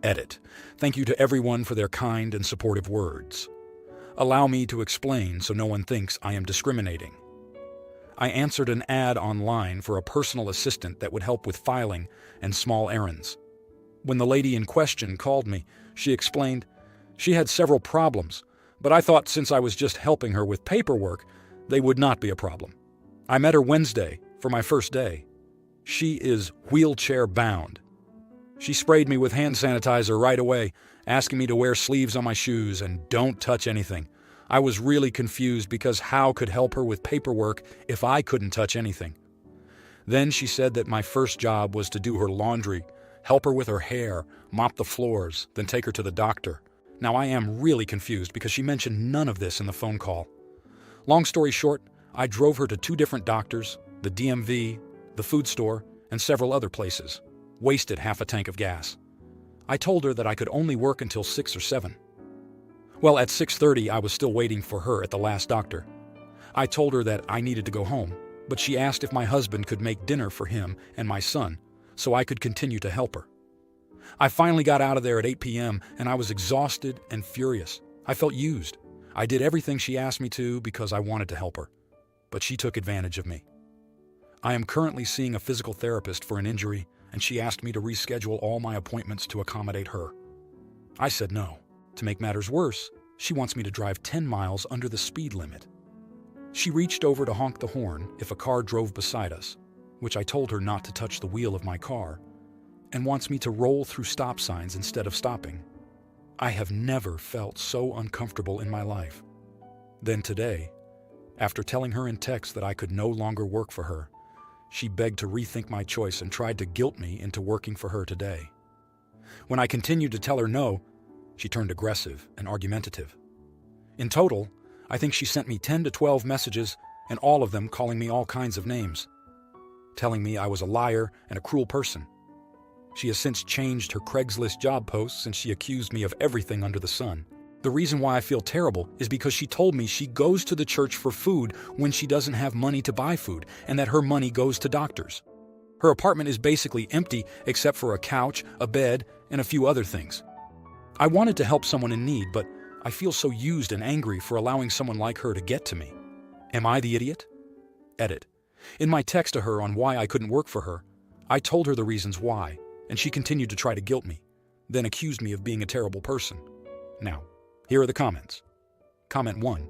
Edit. Thank you to everyone for their kind and supportive words. Allow me to explain so no one thinks I am discriminating. I answered an ad online for a personal assistant that would help with filing and small errands. When the lady in question called me, she explained she had several problems, but I thought since I was just helping her with paperwork, they would not be a problem. I met her Wednesday for my first day. She is wheelchair-bound. She sprayed me with hand sanitizer right away, asking me to wear sleeves on my shoes and don't touch anything. I was really confused because how could help her with paperwork if I couldn't touch anything? Then she said that my first job was to do her laundry, help her with her hair, mop the floors, then take her to the doctor. Now I am really confused because she mentioned none of this in the phone call. Long story short, I drove her to 2 different doctors, the DMV, the food store, and several other places. Wasted half a tank of gas. I told her that I could only work until 6 or 7. Well, at 6:30, I was still waiting for her at the last doctor. I told her that I needed to go home, but she asked if my husband could make dinner for him and my son, so I could continue to help her. I finally got out of there at 8 p.m., and I was exhausted and furious. I felt used. I did everything she asked me to because I wanted to help her, but she took advantage of me. I am currently seeing a physical therapist for an injury, and she asked me to reschedule all my appointments to accommodate her. I said no. To make matters worse, she wants me to drive 10 miles under the speed limit. She reached over to honk the horn if a car drove beside us, which I told her not to touch the wheel of my car, and wants me to roll through stop signs instead of stopping. I have never felt so uncomfortable in my life. Then today, after telling her in text that I could no longer work for her, she begged to rethink my choice and tried to guilt me into working for her today. When I continued to tell her no, she turned aggressive and argumentative. In total, I think she sent me 10 to 12 messages, and all of them calling me all kinds of names, telling me I was a liar and a cruel person. She has since changed her Craigslist job posts, and she accused me of everything under the sun. The reason why I feel terrible is because she told me she goes to the church for food when she doesn't have money to buy food, and that her money goes to doctors. Her apartment is basically empty except for a couch, a bed, and a few other things. I wanted to help someone in need, but I feel so used and angry for allowing someone like her to get to me. Am I the idiot? Edit. In my text to her on why I couldn't work for her, I told her the reasons why, and she continued to try to guilt me, then accused me of being a terrible person. Now, here are the comments. Comment 1.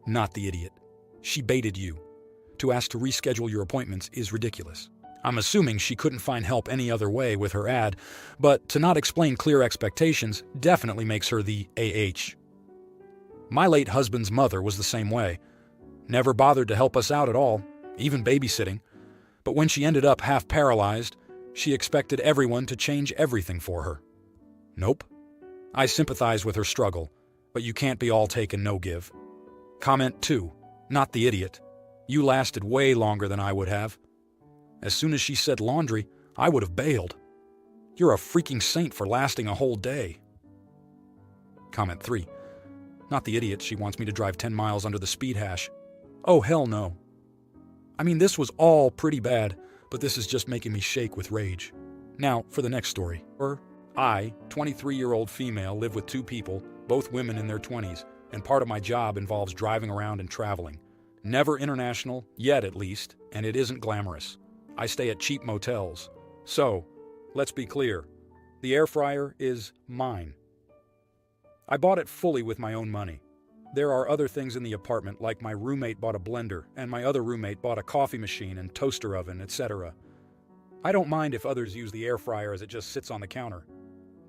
Not the idiot. She baited you. To ask to reschedule your appointments is ridiculous. I'm assuming she couldn't find help any other way with her ad, but to not explain clear expectations definitely makes her the AH. My late husband's mother was the same way. Never bothered to help us out at all, even babysitting. But when she ended up half paralyzed, she expected everyone to change everything for her. Nope. I sympathize with her struggle, but you can't be all take and no give. Comment 2. Not the idiot. You lasted way longer than I would have. As soon as she said laundry, I would have bailed. You're a freaking saint for lasting a whole day. Comment 3. Not the idiot, she wants me to drive 10 miles under the speed hash. Oh, hell no. I mean, this was all pretty bad, but this is just making me shake with rage. Now, for the next story. I, 23-year-old female, live with 2 people, both women in their 20s, and part of my job involves driving around and traveling. Never international, yet at least, and it isn't glamorous. I stay at cheap motels. So, let's be clear. The air fryer is mine. I bought it fully with my own money. There are other things in the apartment, like my roommate bought a blender, and my other roommate bought a coffee machine and toaster oven, etc. I don't mind if others use the air fryer as it just sits on the counter.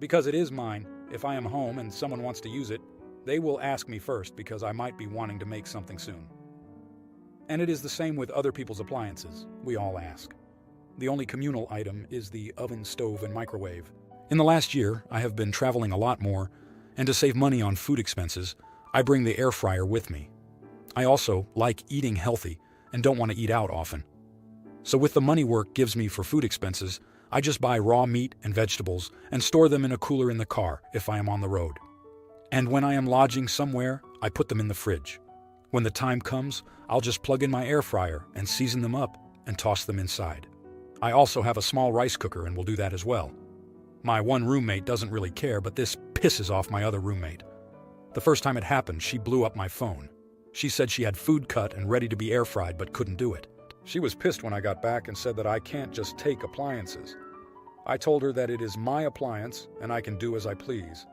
Because it is mine, if I am home and someone wants to use it, they will ask me first because I might be wanting to make something soon. And it is the same with other people's appliances. We all ask. The only communal item is the oven, stove, and microwave. In the last year, I have been traveling a lot more, and to save money on food expenses, I bring the air fryer with me. I also like eating healthy and don't want to eat out often. So with the money work gives me for food expenses, I just buy raw meat and vegetables and store them in a cooler in the car if I am on the road. And when I am lodging somewhere, I put them in the fridge. When the time comes, I'll just plug in my air fryer and season them up and toss them inside. I also have a small rice cooker and will do that as well. My one roommate doesn't really care, but this pisses off my other roommate. The first time it happened, she blew up my phone. She said she had food cut and ready to be air fried but couldn't do it. She was pissed when I got back and said that I can't just take appliances. I told her that it is my appliance and I can do as I please.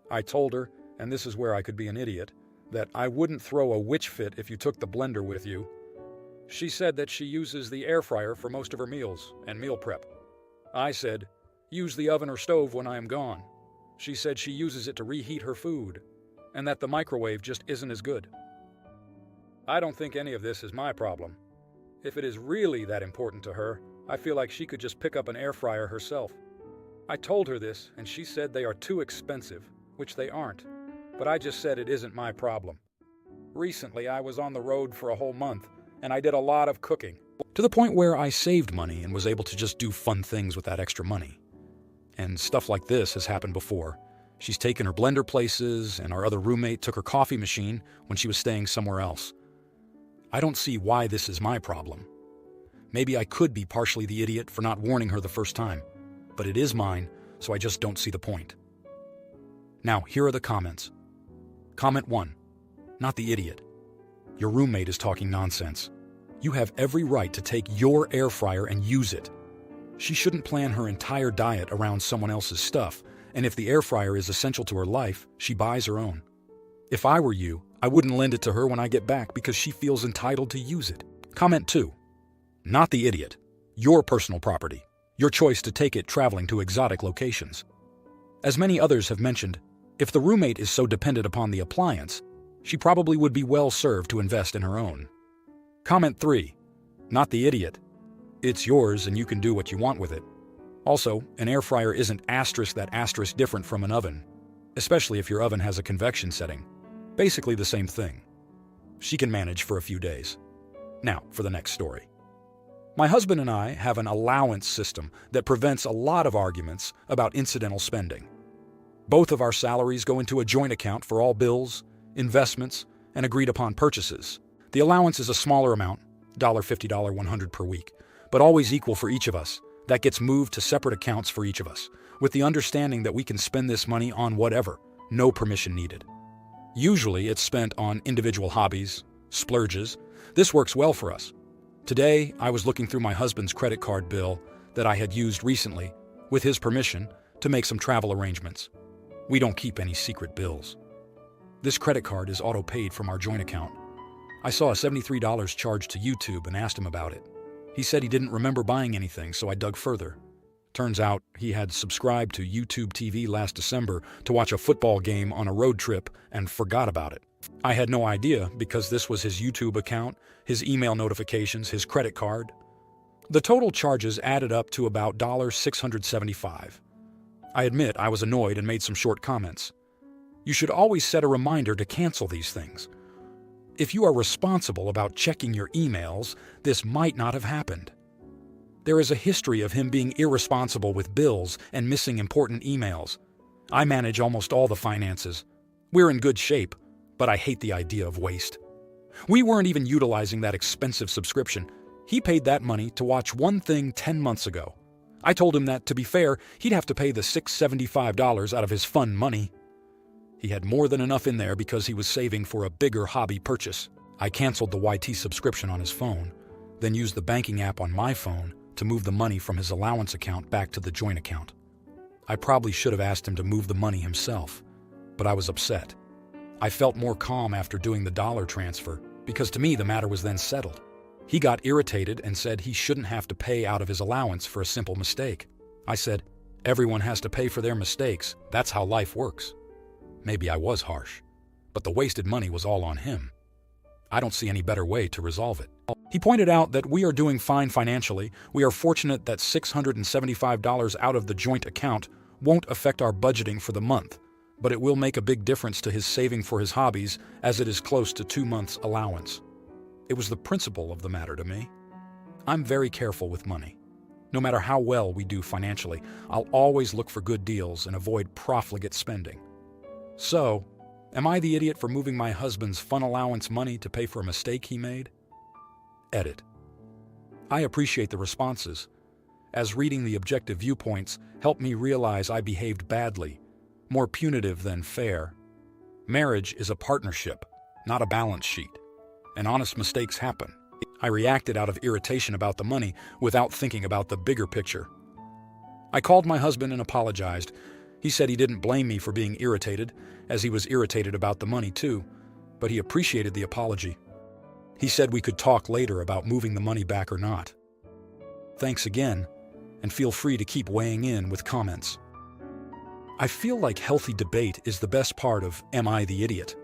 I told her, and this is where I could be an idiot, that I wouldn't throw a witch fit if you took the blender with you. She said that she uses the air fryer for most of her meals and meal prep. I said, use the oven or stove when I am gone. She said she uses it to reheat her food, and that the microwave just isn't as good. I don't think any of this is my problem. If it is really that important to her, I feel like she could just pick up an air fryer herself. I told her this, and she said they are too expensive, which they aren't, but I just said it isn't my problem. Recently, I was on the road for a whole month, and I did a lot of cooking, to the point where I saved money and was able to just do fun things with that extra money. And stuff like this has happened before. She's taken her blender places, and our other roommate took her coffee machine when she was staying somewhere else. I don't see why this is my problem. Maybe I could be partially the idiot for not warning her the first time, but it is mine, so I just don't see the point. Now, here are the comments. Comment 1. Not the idiot. Your roommate is talking nonsense. You have every right to take your air fryer and use it. She shouldn't plan her entire diet around someone else's stuff, and if the air fryer is essential to her life, she buys her own. If I were you, I wouldn't lend it to her when I get back because she feels entitled to use it. Comment 2. Not the idiot. Your personal property. Your choice to take it traveling to exotic locations. As many others have mentioned, if the roommate is so dependent upon the appliance, she probably would be well served to invest in her own. Comment 3. Not the idiot. It's yours and you can do what you want with it. Also, an air fryer isn't *that* different from an oven, especially if your oven has a convection setting. Basically the same thing. She can manage for a few days. Now, for the next story. My husband and I have an allowance system that prevents a lot of arguments about incidental spending. Both of our salaries go into a joint account for all bills, investments, and agreed-upon purchases. The allowance is a smaller amount, $50, $100 per week, but always equal for each of us. That gets moved to separate accounts for each of us, with the understanding that we can spend this money on whatever, no permission needed. Usually, it's spent on individual hobbies, splurges. This works well for us. Today, I was looking through my husband's credit card bill that I had used recently, with his permission, to make some travel arrangements. We don't keep any secret bills. This credit card is auto-paid from our joint account. I saw a $73 charge to YouTube and asked him about it. He said he didn't remember buying anything, so I dug further. Turns out he had subscribed to YouTube TV last December to watch a football game on a road trip and forgot about it. I had no idea because this was his YouTube account, his email notifications, his credit card. The total charges added up to about $675. I admit I was annoyed and made some short comments. You should always set a reminder to cancel these things. If you are responsible about checking your emails, this might not have happened. There is a history of him being irresponsible with bills and missing important emails. I manage almost all the finances. We're in good shape, but I hate the idea of waste. We weren't even utilizing that expensive subscription. He paid that money to watch one thing 10 months ago. I told him that, to be fair, he'd have to pay the $675 out of his fun money. He had more than enough in there because he was saving for a bigger hobby purchase. I canceled the YT subscription on his phone, then used the banking app on my phone to move the money from his allowance account back to the joint account. I probably should have asked him to move the money himself, but I was upset. I felt more calm after doing the dollar transfer because to me the matter was then settled. He got irritated and said he shouldn't have to pay out of his allowance for a simple mistake. I said, everyone has to pay for their mistakes. That's how life works. Maybe I was harsh, but the wasted money was all on him. I don't see any better way to resolve it. He pointed out that we are doing fine financially. We are fortunate that $675 out of the joint account won't affect our budgeting for the month, but it will make a big difference to his saving for his hobbies as it is close to 2 months' allowance. It was the principle of the matter to me. I'm very careful with money. No matter how well we do financially, I'll always look for good deals and avoid profligate spending. So, am I the idiot for moving my husband's fun allowance money to pay for a mistake he made? Edit. I appreciate the responses. as reading the objective viewpoints helped me realize I behaved badly, more punitive than fair. Marriage is a partnership, not a balance sheet, and honest mistakes happen. I reacted out of irritation about the money without thinking about the bigger picture. I called my husband and apologized. He said he didn't blame me for being irritated, as he was irritated about the money too, but he appreciated the apology. He said we could talk later about moving the money back or not. Thanks again, and feel free to keep weighing in with comments. I feel like healthy debate is the best part of Am I the Idiot?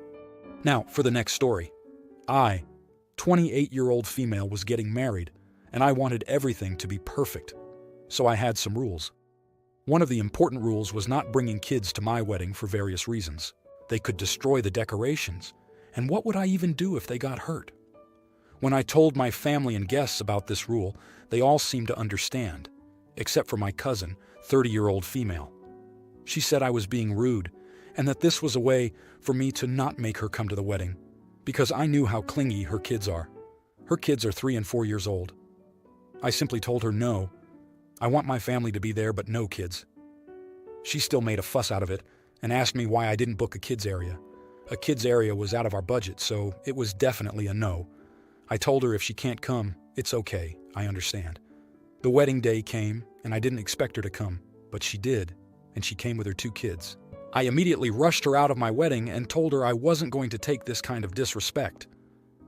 Now, for the next story. I, 28-year-old female, was getting married, and I wanted everything to be perfect. So I had some rules. One of the important rules was not bringing kids to my wedding for various reasons. They could destroy the decorations, and what would I even do if they got hurt? When I told my family and guests about this rule, they all seemed to understand, except for my cousin, 30-year-old female. She said I was being rude, and that this was a way for me to not make her come to the wedding, because I knew how clingy her kids are. Her kids are 3 and 4 years old. I simply told her no. I want my family to be there, but no kids. She still made a fuss out of it and asked me why I didn't book a kids area. A kids area was out of our budget, so it was definitely a no. I told her if she can't come, it's okay, I understand. The wedding day came, and I didn't expect her to come, but she did, and she came with her 2 kids. I immediately rushed her out of my wedding and told her I wasn't going to take this kind of disrespect.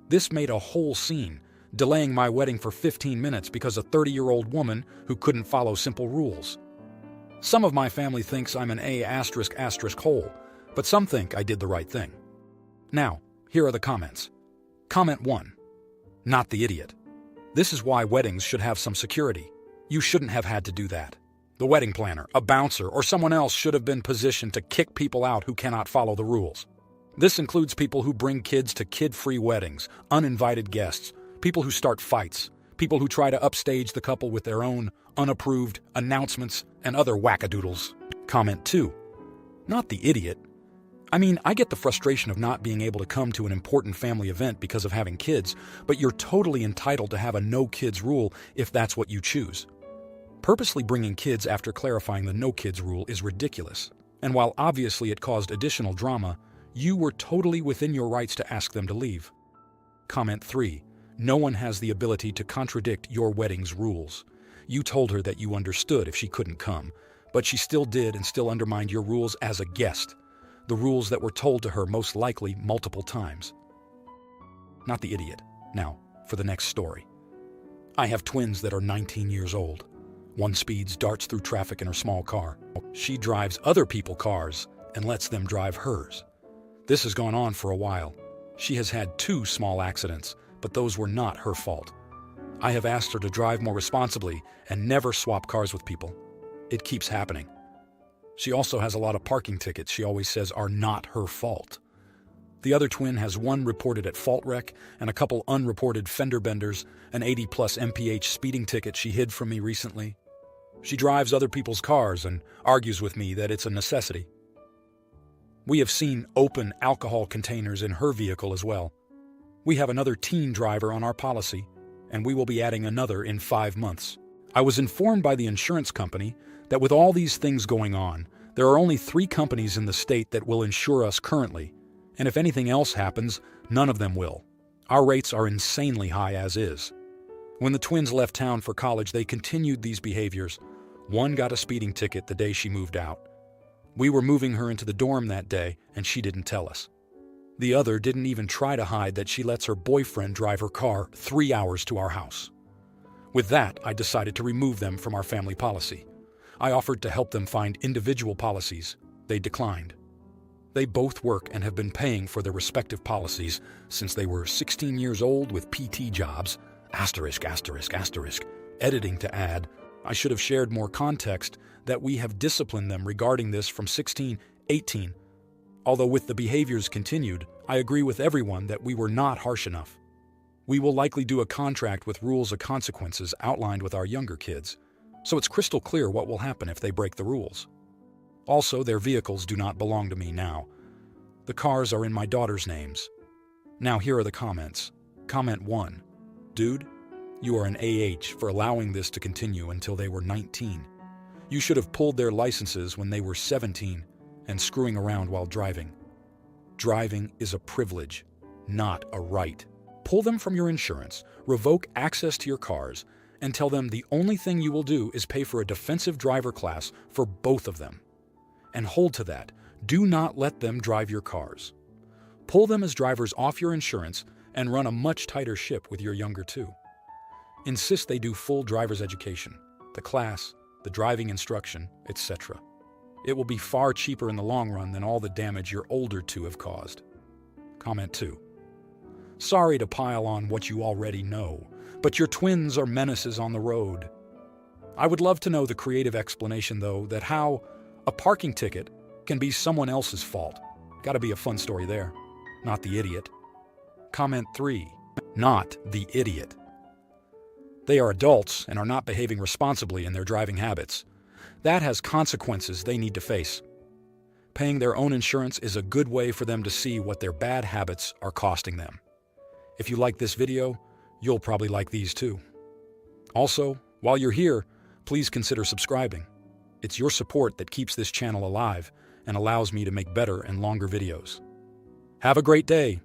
This made a whole scene, delaying my wedding for 15 minutes because a 30-year-old woman who couldn't follow simple rules. Some of my family thinks I'm an A*** hole, but some think I did the right thing. Now, here are the comments. Comment 1. Not the idiot. This is why weddings should have some security. You shouldn't have had to do that. The wedding planner, a bouncer, or someone else should have been positioned to kick people out who cannot follow the rules. This includes people who bring kids to kid-free weddings, uninvited guests, people who start fights, people who try to upstage the couple with their own unapproved announcements and other wackadoodles. Comment 2. Not the idiot. I mean, I get the frustration of not being able to come to an important family event because of having kids, but you're totally entitled to have a no-kids rule if that's what you choose. Purposely bringing kids after clarifying the no-kids rule is ridiculous, and while obviously it caused additional drama, you were totally within your rights to ask them to leave. Comment 3. No one has the ability to contradict your wedding's rules. You told her that you understood if she couldn't come, but she still did and still undermined your rules as a guest, the rules that were told to her most likely multiple times. Not the idiot. Now, for the next story. I have twins that are 19 years old. One speeds darts through traffic in her small car. She drives other people's cars and lets them drive hers. This has gone on for a while. She has had 2 small accidents, but those were not her fault. I have asked her to drive more responsibly and never swap cars with people. It keeps happening. She also has a lot of parking tickets she always says are not her fault. The other twin has 1 reported at fault wreck and a couple unreported fender benders, an 80+ mph speeding ticket she hid from me recently. She drives other people's cars and argues with me that it's a necessity. We have seen open alcohol containers in her vehicle as well. We have another teen driver on our policy, and we will be adding another in 5 months. I was informed by the insurance company that with all these things going on, there are only 3 companies in the state that will insure us currently, and if anything else happens, none of them will. Our rates are insanely high as is. When the twins left town for college, they continued these behaviors. One got a speeding ticket the day she moved out. We were moving her into the dorm that day, and she didn't tell us. The other didn't even try to hide that she lets her boyfriend drive her car 3 hours to our house. With that, I decided to remove them from our family policy. I offered to help them find individual policies. They declined. They both work and have been paying for their respective policies since they were 16 years old with PT jobs, *****, editing to add, I should have shared more context that we have disciplined them regarding this from 16, 18. Although with the behaviors continued, I agree with everyone that we were not harsh enough. We will likely do a contract with rules of consequences outlined with our younger kids, so it's crystal clear what will happen if they break the rules. Also, their vehicles do not belong to me now. The cars are in my daughter's names. Now here are the comments. Comment 1. Dude, You are an AH for allowing this to continue until they were 19. You should have pulled their licenses when they were 17 and screwing around while driving. Driving is a privilege, not a right. Pull them from your insurance, revoke access to your cars, and tell them the only thing you will do is pay for a defensive driver class for both of them. And hold to that. Do not let them drive your cars. Pull them as drivers off your insurance and run a much tighter ship with your younger two. Insist they do full driver's education, the class, the driving instruction, etc. It will be far cheaper in the long run than all the damage your older two have caused. Comment 2. Sorry to pile on what you already know, but your twins are menaces on the road. I would love to know the creative explanation, though, that how a parking ticket can be someone else's fault. Gotta be a fun story there. Not the idiot. Comment 3. Not the idiot. They are adults and are not behaving responsibly in their driving habits. That has consequences they need to face. Paying their own insurance is a good way for them to see what their bad habits are costing them. If you like this video, you'll probably like these too. Also, while you're here, please consider subscribing. It's your support that keeps this channel alive and allows me to make better and longer videos. Have a great day.